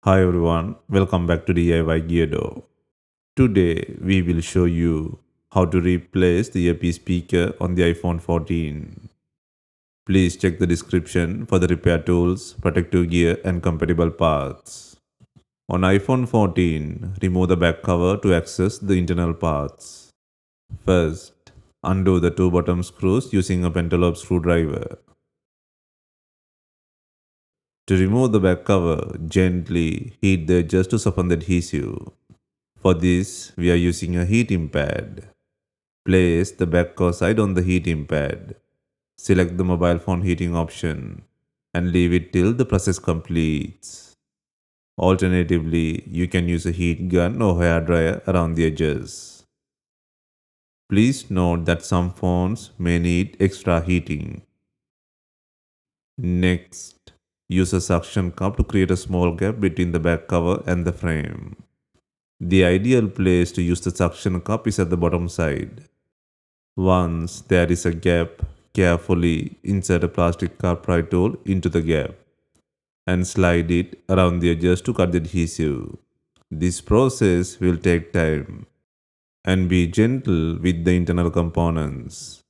Hi everyone, welcome back to DIY Geardo. Today we will show you how to replace the Earpiece speaker on the iPhone 14. Please check the description for the repair tools, protective gear and compatible parts. On iPhone 14, remove the back cover to access the internal parts. First, undo the two bottom screws using a pentalobe screwdriver. To remove the back cover, gently heat the edges to soften the adhesive. For this, we are using a heating pad. Place the back cover side on the heating pad. Select the mobile phone heating option and leave it till the process completes. Alternatively, you can use a heat gun or hair dryer around the edges. Please note that some phones may need extra heating. Next, use a suction cup to create a small gap between the back cover and the frame. The ideal place to use the suction cup is at the bottom side. Once there is a gap, carefully insert a plastic car pry tool into the gap and slide it around the edges to cut the adhesive. This process will take time and be gentle with the internal components.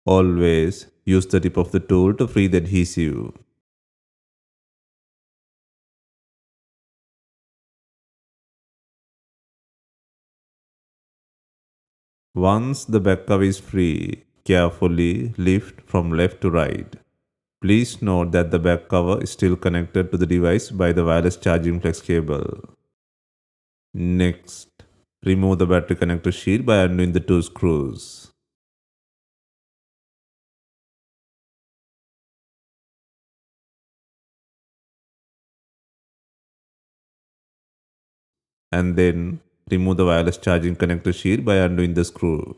Always use the tip of the tool to free the adhesive. Once the back cover is free, carefully lift from left to right. Please note that the back cover is still connected to the device by the wireless charging flex cable. Next, remove the battery connector shield by undoing the two screws. And then remove the wireless charging connector shield by undoing the screw.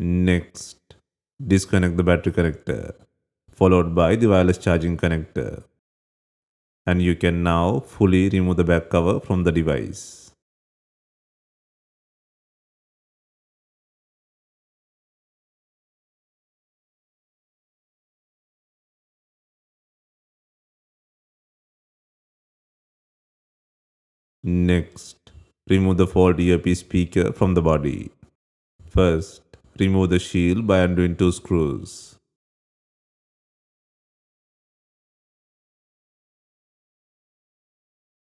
Next, disconnect the battery connector, followed by the wireless charging connector. And you can now fully remove the back cover from the device. Next, remove the fold earpiece speaker from the body. First, remove the shield by undoing two screws.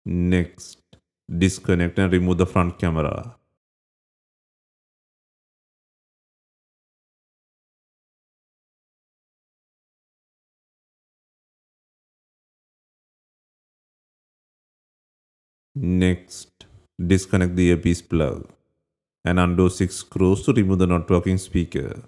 Next, disconnect and remove the front camera. Next, disconnect the earpiece plug and undo 6 screws to remove the not working speaker.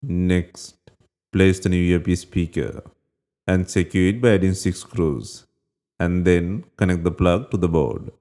Next, place the new earpiece speaker and secure it by adding 6 screws and then connect the plug to the board.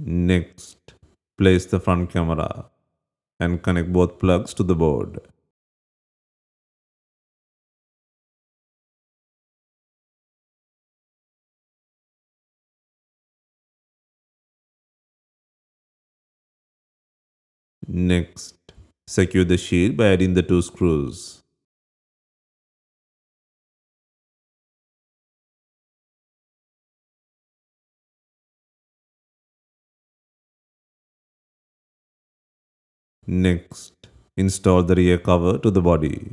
Next, place the front camera and connect both plugs to the board. Next, secure the shield by adding the two screws. Next, install the rear cover to the body.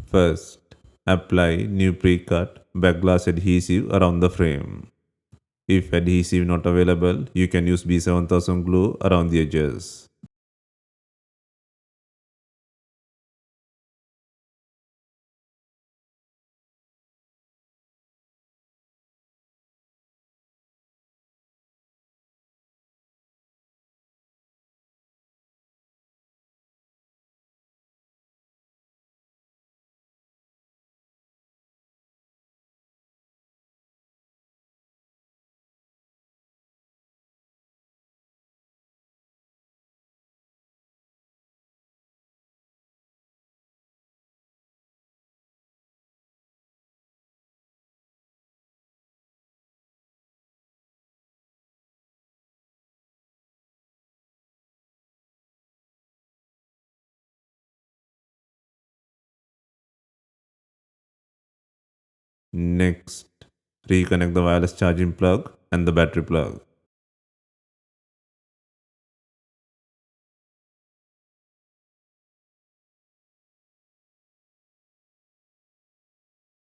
First, apply new pre-cut backglass adhesive around the frame. If adhesive not available, you can use B7000 glue around the edges. Next, reconnect the wireless charging plug and the battery plug.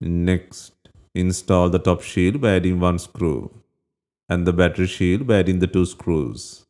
Next, install the top shield by adding one screw and the battery shield by adding the two screws.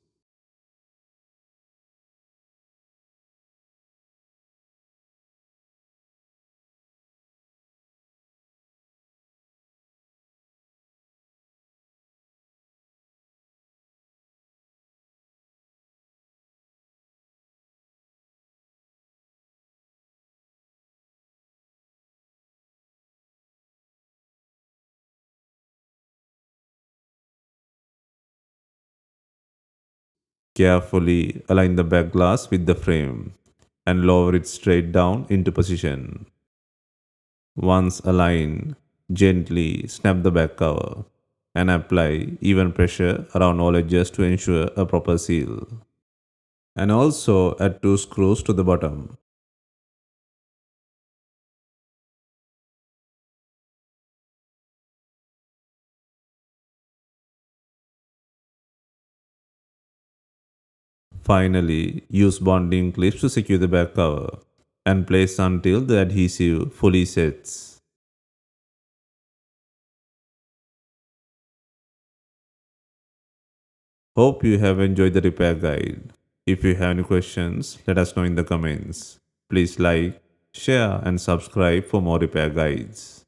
Carefully align the back glass with the frame and lower it straight down into position. Once aligned, gently snap the back cover and apply even pressure around all edges to ensure a proper seal. And also add two screws to the bottom. Finally, use bonding clips to secure the back cover and place until the adhesive fully sets. Hope you have enjoyed the repair guide. If you have any questions, let us know in the comments. Please like, share and subscribe for more repair guides.